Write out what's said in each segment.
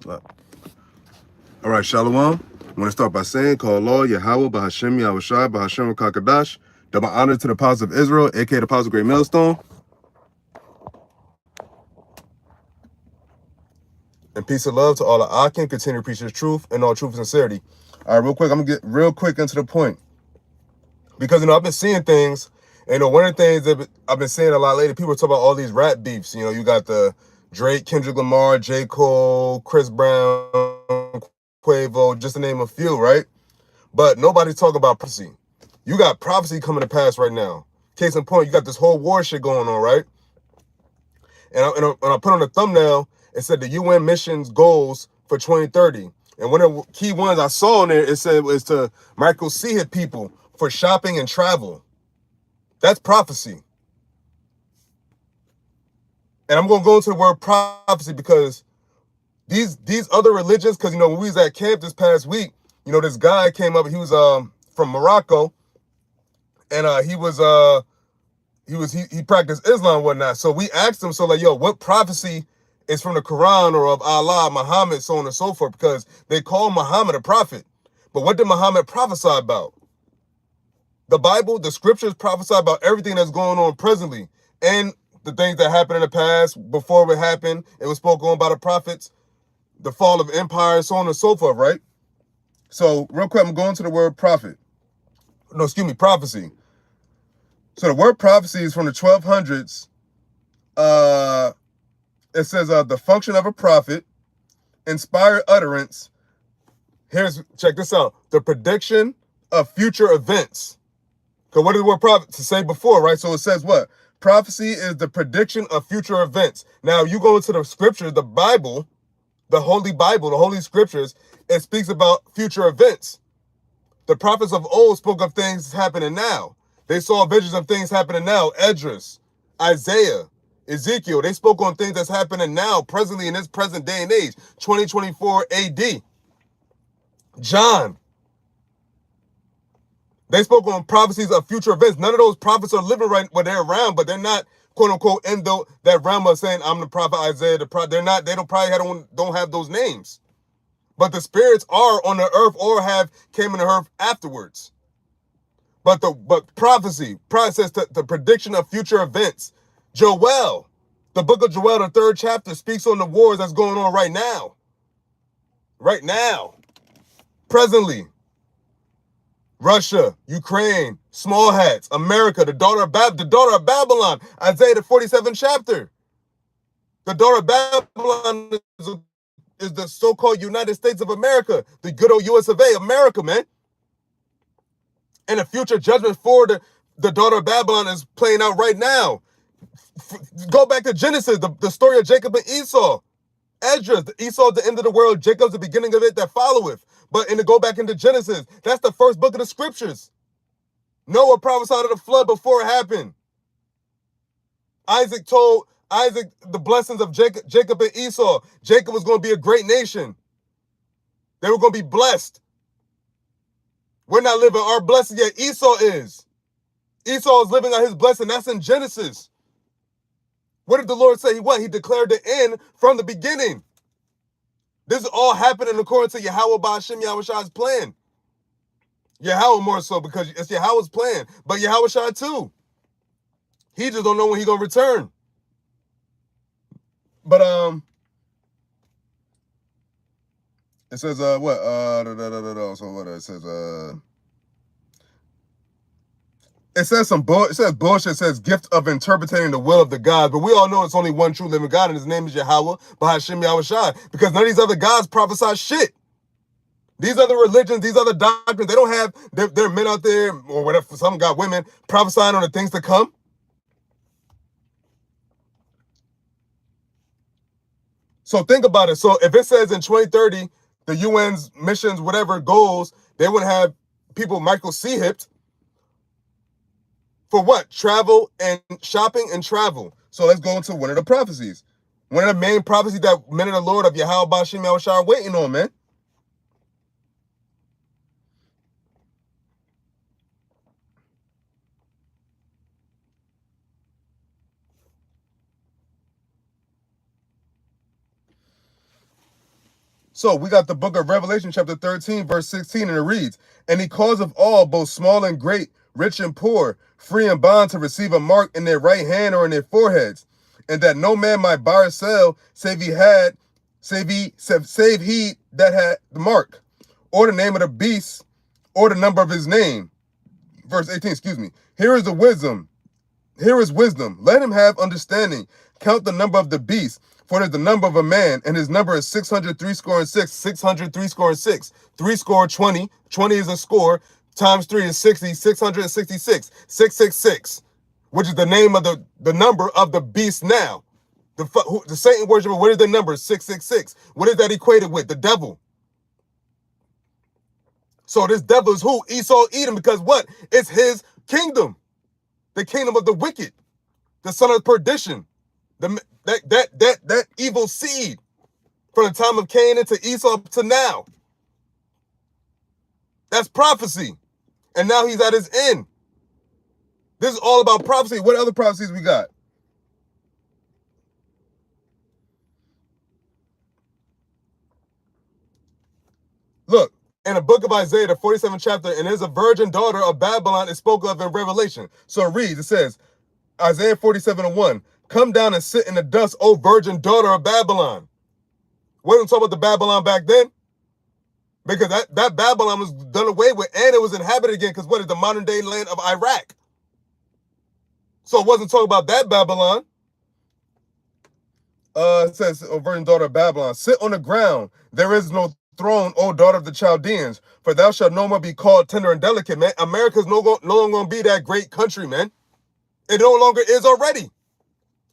All right, Shalom. I want to start by saying, call Allah, Yahawah, BAHASHAM, YAHAWASHI, BAHASHAM, Kakadash. Double honor to the Apostle of Israel, aka the Apostle of Great Millstone. And peace and love to all the Akim. Continue to preach the truth and all truth and sincerity. All right, real quick, I'm going to get real quick into the point. Because, I've been seeing things, and, one of the things that I've been seeing a lot lately, people talk about all these rap beefs. You got the Drake, Kendrick Lamar, J. Cole, Chris Brown, Quavo, just to name a few, right? But nobody's talking about prophecy. You got prophecy coming to pass right now. Case in point, you got this whole war shit going on, right? And I put on the thumbnail, it said the UN missions goals for 2030. And one of the key ones I saw in there, it said was to Michael C. hit people for shopping and travel. That's prophecy. And I'm going to go into the word prophecy because these other religions, because, when we was at camp this past week, this guy came up, he was from Morocco, and he practiced Islam and whatnot. So we asked him, what prophecy is from the Quran or of Allah, Muhammad, so on and so forth, because they call Muhammad a prophet. But what did Muhammad prophesy about? The Bible, the scriptures prophesy about everything that's going on presently, and the things that happened in the past, before it happened, it was spoken on by the prophets, the fall of empire, so on and so forth, right? So real quick, I'm going to the word prophet. No, excuse me, prophecy. So the word prophecy is from the 1200s. It says the function of a prophet, inspired utterance. Check this out. The prediction of future events. Because what did the word prophet to say before, right? So it says what? Prophecy is the prediction of future events. Now, you go into the scriptures, the Bible, the Holy Scriptures, it speaks about future events. The prophets of old spoke of things happening now. They saw visions of things happening now. Esdras, Isaiah, Ezekiel, they spoke on things that's happening now, presently in this present day and age, 2024 AD. John, they spoke on prophecies of future events. None of those prophets are living right where they're around, but they're not, quote unquote, in that realm of saying, I'm the prophet Isaiah. They're not, they don't have those names. But the spirits are on the earth or came in the earth afterwards. But prophecy says the prediction of future events. Joel, the book of Joel, the 3rd chapter, speaks on the wars that's going on right now. Right now. Presently. Russia, Ukraine, small hats, America, the daughter of Babylon, Isaiah the 47th chapter. The daughter of Babylon is the so-called United States of America, the good old US of A, America, man. And the future judgment for the daughter of Babylon is playing out right now. Go back to Genesis, the story of Jacob and Esau. Esdras, Esau, the end of the world, Jacob's the beginning of it that followeth. But go back into Genesis, that's the first book of the scriptures. Noah prophesied of the flood before it happened. Isaac told Isaac the blessings of Jacob and Esau. Jacob was going to be a great nation. They were going to be blessed. We're not living our blessing yet. Esau is. Esau is living on his blessing. That's in Genesis. What did the Lord say? He declared the end from the beginning. This is all happening according to Yahawah, BAHASHAM, YAHAWASHI's plan. Yahawah more so because it's Yahawah's plan. But YAHAWASHI too. He just don't know when he's going to return. But, it says, what? So what it says, it says bullshit. It says gift of interpreting the will of the gods. But we all know it's only one true living God, and his name is Yahawah, BAHASHAM, YAHAWASHI. Because none of these other gods prophesy shit. These other religions, these other doctrines, they don't have their men out there, or whatever, some got women, prophesying on the things to come. So think about it. So if it says in 2030, the UN's missions, whatever goals, they would have people Michael C. hipped for what? Travel and shopping and travel. So let's go into one of the prophecies. One of the main prophecies that men of the Lord of Yahawah, BAHASHAM, YAHAWASHI are waiting on, man. So we got the book of Revelation, chapter 13, verse 16, and it reads, "And he caused of all, both small and great, rich and poor, free and bond, to receive a mark in their right hand or in their foreheads, and that no man might buy or sell, save he that had the mark, or the name of the beast, or the number of his name." Verse 18, excuse me. Here is wisdom. Let him have understanding. Count the number of the beast, for it is the number of a man, and his number is 600 score and six. 600 score and six. 20. 20 is a score. Times 3 is 60. 666. 666. Which is the name of the number of the beast now. The Satan worshiper, what is the number? 666. What is that equated with? The devil. So this devil is who? Esau, Edom, because what? It's his kingdom. The kingdom of the wicked. The son of perdition. That evil seed. From the time of Cain to Esau to now. That's prophecy. And now he's at his end. This is all about prophecy. What other prophecies we got? Look, in the book of Isaiah, the 47th chapter, and there's a virgin daughter of Babylon is spoken of in Revelation. So it reads, it says, Isaiah 47:1, "Come down and sit in the dust, O virgin daughter of Babylon." Wasn't talking about the Babylon back then? Because that Babylon was done away with, and it was inhabited again, because what is the modern day land of Iraq? So it wasn't talking about that Babylon. It says, "O virgin daughter of Babylon, sit on the ground. There is no throne, O daughter of the Chaldeans, for thou shalt no more be called tender and delicate," man. America's no longer going to be that great country, man. It no longer is already.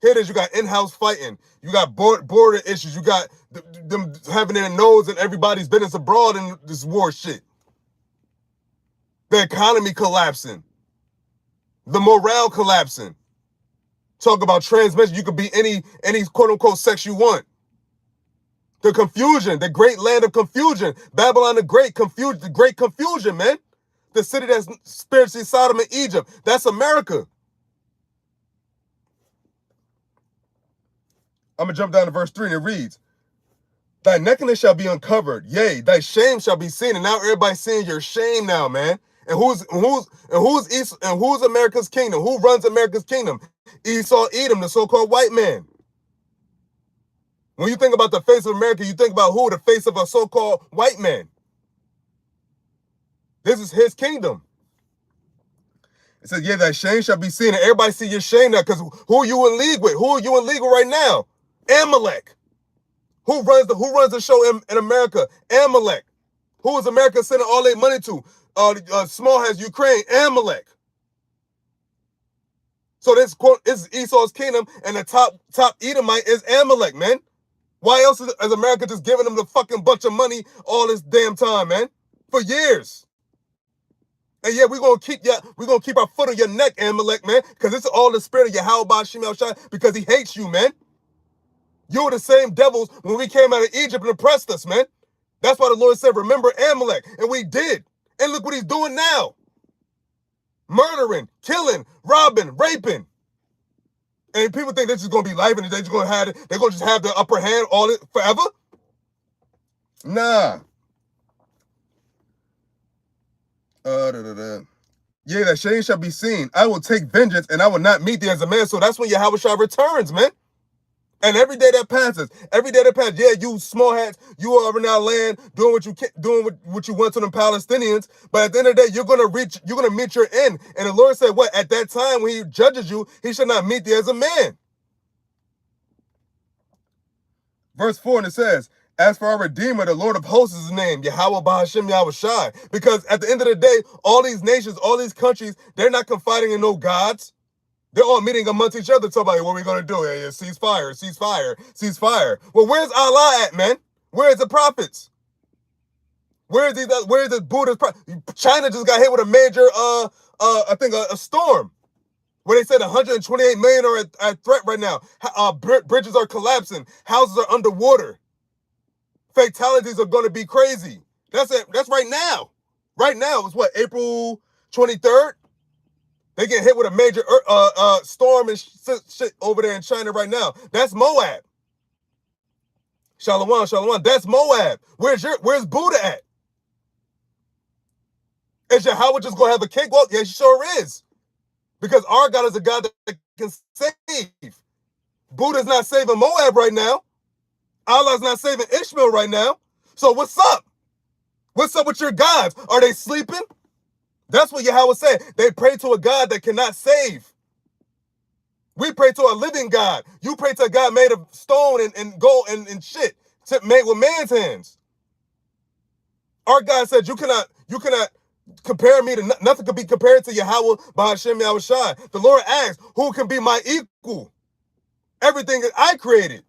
Here it is. You got in-house fighting. You got border issues. You got them having their nose in everybody's business abroad in this war shit. The economy collapsing. The morale collapsing. Talk about transmission. You could be any quote-unquote sex you want. The confusion, the great land of confusion. Babylon the great confusion, man. The city that's spiritually Sodom and Egypt. That's America. I'm going to jump down to verse 3, and it reads, "Thy nakedness shall be uncovered, yea, thy shame shall be seen." And now everybody's seeing your shame now, man. And who's America's kingdom? Who runs America's kingdom? Esau, Edom, the so-called white man. When you think about the face of America, you think about who? The face of a so-called white man. This is his kingdom. It says, "Yeah, that shame shall be seen." And everybody see your shame now, because who are you in league with? Who are you in league with right now? Amalek. Who runs the show in America? Amalek. Who is America sending all their money to? Small has Ukraine. Amalek. So this is Esau's kingdom, and the top Edomite is Amalek, man. Why else is America just giving them the fucking bunch of money all this damn time, man? For years. And yeah, we're gonna keep our foot on your neck, Amalek, man, because it's all the spirit of YAHAWASHI, because he hates you, man. You were the same devils when we came out of Egypt and oppressed us, man. That's why the Lord said, "Remember Amalek," and we did. And look what he's doing now. Murdering, killing, robbing, raping. And people think this is gonna be life and they're gonna just have the upper hand all it forever. Nah. Yeah, that shame shall be seen. I will take vengeance, and I will not meet thee as a man. So that's when Yahawashi returns, man. And every day that passes, yeah, you small hats, you are in our land doing what you want to them Palestinians. But at the end of the day, you're gonna meet your end. And the Lord said, what? At that time when he judges you, he should not meet thee as a man. Verse 4, and it says, "As for our Redeemer, the Lord of hosts is his name, Yahawah, BAHASHAM, YAHAWASHI." Because at the end of the day, all these nations, all these countries, they're not confiding in no gods. They're all meeting amongst each other, talking about, what are we going to do? Yeah, ceasefire. Well, where's Allah at, man? Where's the prophets? Where's the Buddhist China just got hit with a major, I think a storm. Where they said 128 million are at threat right now. Bridges are collapsing. Houses are underwater. Fatalities are going to be crazy. That's it. That's right now. Right now, it's what, April 23rd? They get hit with a major storm and shit over there in China right now. That's Moab. Shalom, shalom. That's Moab. Where's Buddha at? Is Yahweh just going to have a cakewalk? Yeah, she sure is. Because our God is a God that can save. Buddha's not saving Moab right now. Allah's not saving Ishmael right now. So what's up? What's up with your gods? Are they sleeping? That's what Yahweh said. They pray to a God that cannot save. We pray to a living God. You pray to a God made of stone and gold and shit, made with man's hands. Our God said you cannot compare me to nothing could be compared to Yahweh, BAHASHAM, YAHAWASHI. The Lord asked, who can be my equal? Everything that I created.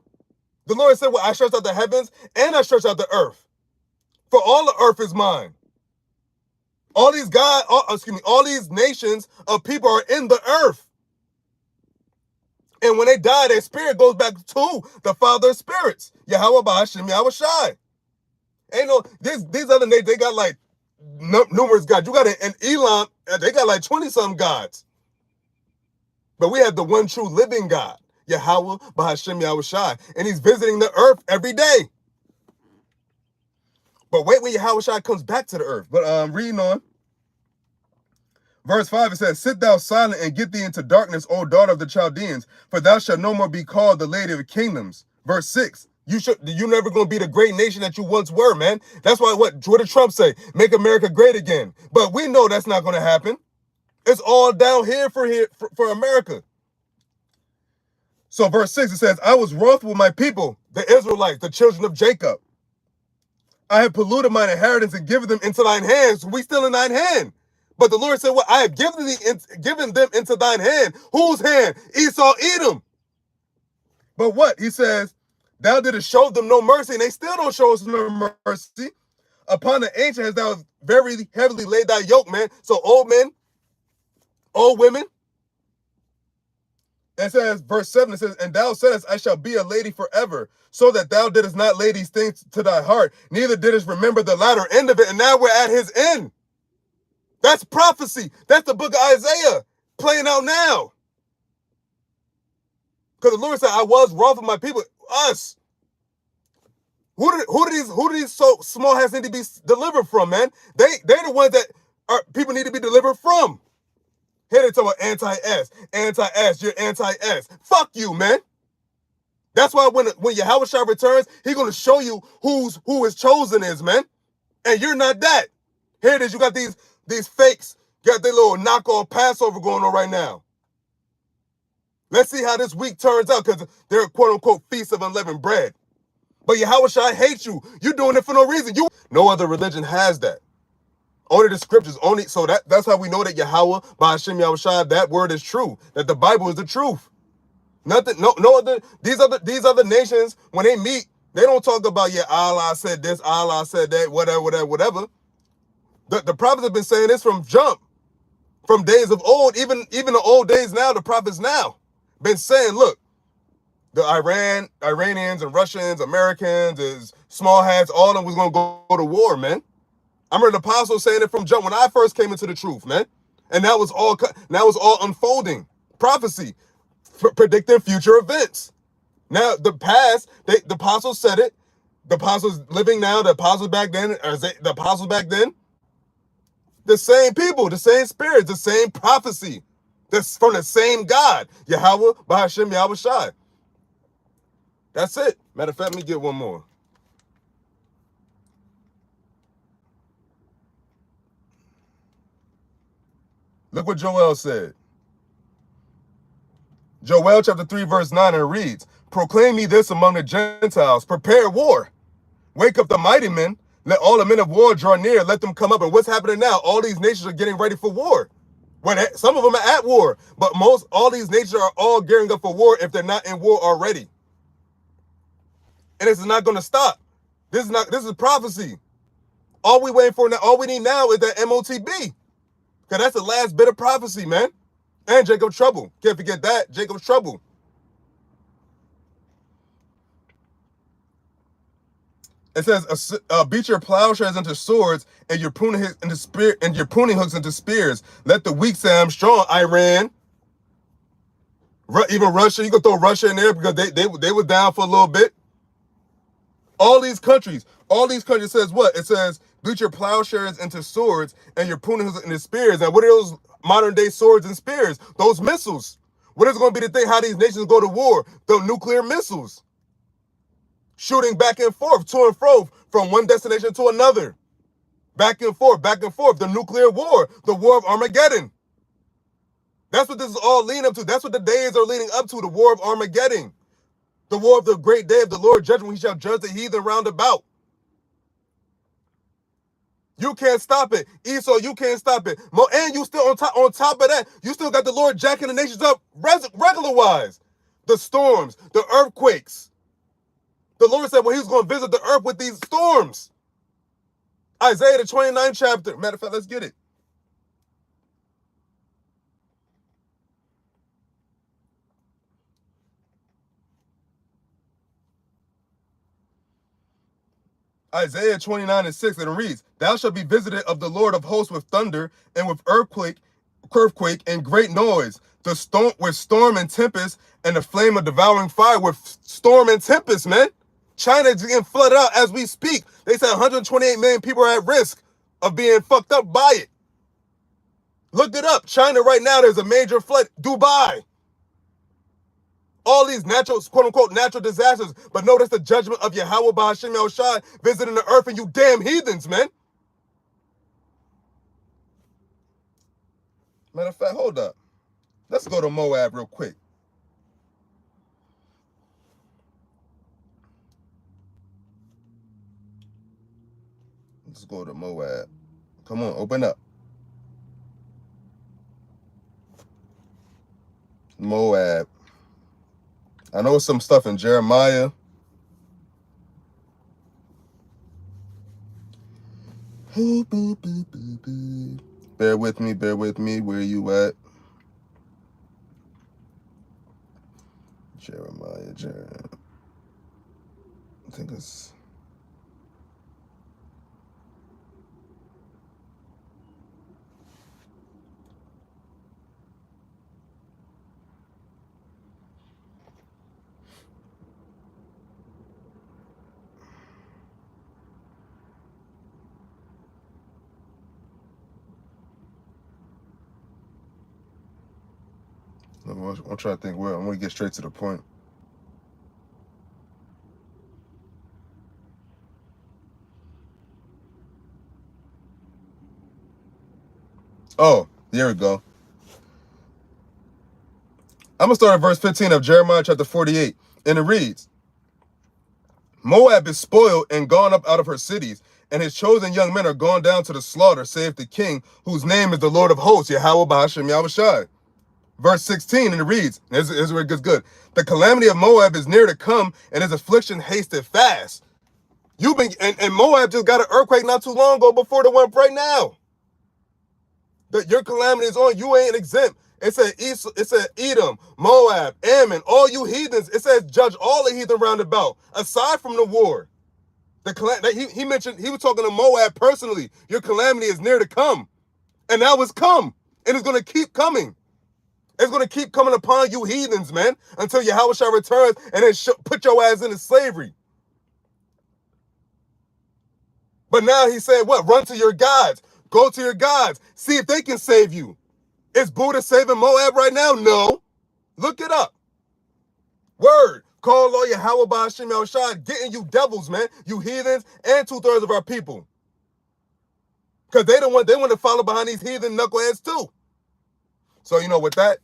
The Lord said, well, I stretched out the heavens and I stretched out the earth. For all the earth is mine. All these all these nations of people are in the earth. And when they die, their spirit goes back to the Father of spirits. Yahweh, BAHASHAM, YAHAWASHI. Ain't no, these other nations, they got like numerous gods. You got an Elam, they got like 20-something gods. But we have the one true living God, Yahweh, BAHASHAM, YAHAWASHI. And he's visiting the earth every day. But wait when YAHAWASHI comes back to the earth. But reading on. Verse 5, it says, sit thou silent and get thee into darkness, O daughter of the Chaldeans, for thou shalt no more be called the lady of kingdoms. Verse 6, you never going to be the great nation that you once were, man. That's why what did Trump say? Make America great again. But we know that's not going to happen. It's all down here for America. So verse 6, it says, I was wroth with my people, the Israelites, the children of Jacob. I have polluted mine inheritance and given them into thine hands. We still in thine hand. But the Lord said, well, I have given them into thine hand. Whose hand? Esau, Edom. But what? He says, thou didst show them no mercy, and they still don't show us no mercy. Upon the ancient hast thou very heavily laid thy yoke, man. So old men, old women. It says, verse 7, it says, and thou saidst, I shall be a lady forever, so that thou didst not lay these things to thy heart, neither didst remember the latter end of it. And now we're at his end. That's prophecy. That's the book of Isaiah playing out now. Because the Lord said, I was wroth with my people. Us. Who do these so small hats need to be delivered from, man? They're the ones that people need to be delivered from. Here they talk about anti-S. Anti-S. You're anti-S. Fuck you, man. That's why when Yahawashi returns, he's going to show you who his chosen is, man. And you're not that. Here it is. You got these fakes got their little knockoff Passover going on right now. Let's see how this week turns out, because they're a quote-unquote feast of unleavened bread. But Yahawashi hates you. You're doing it for no reason. No other religion has that. Only the scriptures. So that's how we know that Yahweh, BAHASHAM, YAHAWASHI, that word is true. That the Bible is the truth. Nothing. No other. These other nations, when they meet, they don't talk about, yeah, Allah said this, Allah said that, whatever. The prophets have been saying this from jump, from days of old, even the old days now, the prophets now been saying, look, the Iranians and Russians, Americans, is small hats, all of them was going to go to war, man. I remember the apostles saying it from jump when I first came into the truth, man. And that was all unfolding prophecy, predicting future events. Now, the past, the apostles said it. The apostles living now, the apostles back then, the apostles back then, the same people, the same spirits, the same prophecy. That's from the same God. Yahweh, BAHASHAM, YAHAWASHI. That's it. Matter of fact, let me get one more. Look what Joel said. Joel chapter 3, verse 9, and it reads, proclaim ye this among the Gentiles, prepare war. Wake up the mighty men. Let all the men of war draw near. Let them come up. And what's happening now? All these nations are getting ready for war. Some of them are at war, but all these nations are all gearing up for war if they're not in war already. And this is not going to stop. This is prophecy. All we waiting for now, all we need now is that MOTB. Because that's the last bit of prophecy, man. And Jacob's trouble. Can't forget that. Jacob's trouble. It says, beat your plowshares into swords, and your pruning hooks into spears. Let the weak say I'm strong. Iran, even Russia, you can throw Russia in there because they were down for a little bit. All these countries says what? It says, beat your plowshares into swords and your pruning hooks into spears. And what are those modern day swords and spears? Those missiles. What is going to be the thing? How these nations go to war? The nuclear missiles. Shooting back and forth, to and fro, from one destination to another. Back and forth, back and forth. The nuclear war, the war of Armageddon. That's what this is all leading up to. That's what the days are leading up to, the war of Armageddon. The war of the great day of the Lord judgment, when he shall judge the heathen round about. You can't stop it. Esau, you can't stop it. And you still on top of that, you still got the Lord jacking the nations up regular-wise. The storms, the earthquakes. The Lord said, well, he was going to visit the earth with these storms. Isaiah, the 29th chapter. Matter of fact, let's get it. Isaiah 29:6, and it reads, thou shalt be visited of the Lord of hosts with thunder and with earthquake and great noise, with storm and tempest, and the flame of devouring fire. With storm and tempest, man. China is getting flooded out as we speak. They said 128 million people are at risk of being fucked up by it. Look it up. China right now, there's a major flood. Dubai. All these natural, quote-unquote, natural disasters. But notice the judgment of Yahawah, BAHASHAM, YAHAWASHI visiting the earth, and you damn heathens, man. Matter of fact, hold up. Let's go to Moab real quick. Let's go to Moab. Come on, open up. Moab. I know some stuff in Jeremiah. Bear with me. Where you at? Jeremiah. I think it's... I'm trying to think where. I'm going to get straight to the point. Oh, there we go. I'm going to start at verse 15 of Jeremiah chapter 48. And it reads, Moab is spoiled and gone up out of her cities, and his chosen young men are gone down to the slaughter, saith the king, whose name is the Lord of hosts, Yahawah, BAHASHAM, YAHAWASHI. Verse 16, and it reads, and here's where it gets good. The calamity of Moab is near to come, and his affliction hasted fast. And Moab just got an earthquake not too long ago before the one right now. Your calamity is on. You ain't exempt. It said Edom, Moab, Ammon, all you heathens. It says judge all the heathen round about, aside from the war. He mentioned, he was talking to Moab personally. Your calamity is near to come. And now it's come. And it's going to keep coming. It's going to keep coming upon you heathens, man, until Yahawah returns and then put your ass into slavery. But now he said, what? Run to your gods. Go to your gods. See if they can save you. Is Buddha saving Moab right now? No. Look it up. Word. Call Lord Yahawah, BAHASHAM, YAHAWASHI, getting you devils, man. You heathens and 2/3 of our people. Because they want to follow behind these heathen knuckleheads too. So, with that,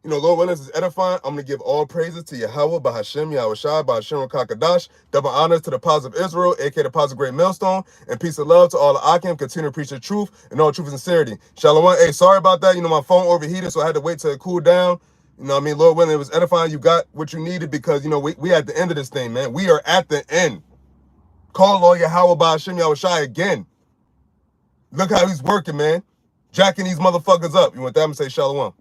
Lord willing, is edifying. I'm going to give all praises to Yahawah, BAHASHAM, YAHAWASHI, BAHASHAM Kakadash. Double honors to the Positive Israel, aka the Positive Great Millstone. And peace and love to all the Akim. Continue to preach the truth and all truth and sincerity. Shalom. Hey, sorry about that. My phone overheated, so I had to wait till it cooled down. Lord willing, it was edifying. You got what you needed because, we at the end of this thing, man. We are at the end. Call Lord Yahawah, BAHASHAM, YAHAWASHI again. Look how he's working, man. Jacking these motherfuckers up. You want that? I'm going to say shalom.